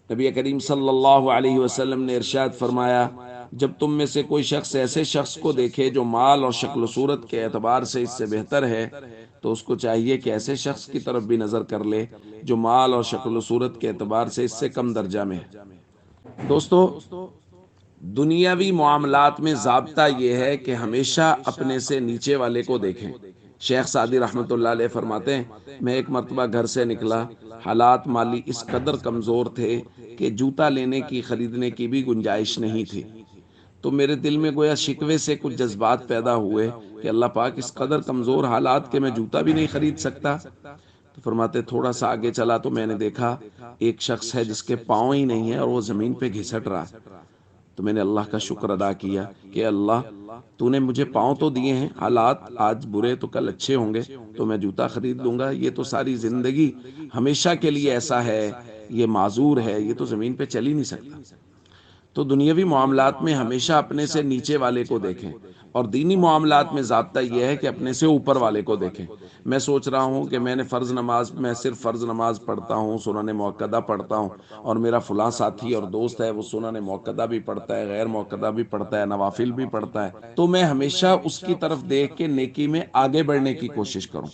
نبی کریم صلی اللہ علیہ وسلم نے ارشاد فرمایا، جب تم میں سے کوئی شخص ایسے شخص کو دیکھے جو مال اور شکل و صورت کے اعتبار سے اس سے بہتر ہے، تو اس کو چاہیے کہ ایسے شخص کی طرف بھی نظر کر لے جو مال اور شکل و صورت کے اعتبار سے اس سے کم درجہ میں ہے۔ دوستو، دنیاوی معاملات میں ضابطہ یہ ہے کہ ہمیشہ اپنے سے نیچے والے کو دیکھیں۔ شیخ سعدی رحمۃ اللہ علیہ فرماتے ہیں، میں ایک مرتبہ گھر سے نکلا، حالات مالی اس قدر کمزور تھے کہ جوتا لینے کی خریدنے کی بھی گنجائش نہیں تھی، تو میرے دل میں گویا شکوے سے کچھ جذبات پیدا ہوئے کہ اللہ پاک، اس قدر کمزور حالات کہ میں جوتا بھی نہیں خرید سکتا۔ تو فرماتے تھوڑا سا آگے چلا تو میں نے دیکھا ایک شخص ہے جس کے پاؤں ہی نہیں ہے اور وہ زمین پہ گھسٹ رہا ہے۔ تو میں نے اللہ کا شکر ادا کیا کہ اللہ، تو نے مجھے پاؤں تو دیے ہیں، حالات آج برے تو کل اچھے ہوں گے، تو میں جوتا خرید لوں گا، یہ تو ساری زندگی ہمیشہ کے لیے ایسا ہے، یہ معذور ہے، یہ تو زمین پہ چل ہی نہیں سکتا۔ تو دنیاوی معاملات میں ہمیشہ اپنے سے نیچے والے کو دیکھیں، اور دینی معاملات میں ضابطہ یہ ہے کہ اپنے سے اوپر والے کو دیکھیں۔ میں سوچ رہا ہوں کہ میں نے میں صرف فرض نماز پڑھتا ہوں، سنن موقدہ پڑھتا ہوں، اور میرا فلاں ساتھی اور دوست ہے وہ سنن موقدہ بھی پڑھتا ہے، غیر موقدہ بھی پڑھتا ہے، نوافل بھی پڑھتا ہے، تو میں ہمیشہ اس کی طرف دیکھ کے نیکی میں آگے بڑھنے کی کوشش کروں۔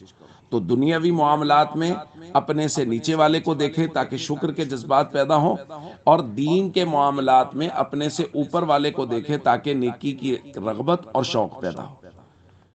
تو دنیاوی معاملات میں اپنے سے نیچے والے کو دیکھیں تاکہ شکر کے جذبات پیدا ہوں، اور دین کے معاملات میں اپنے سے اوپر والے کو دیکھیں تاکہ نیکی کی رغبت اور شوق پیدا ہو۔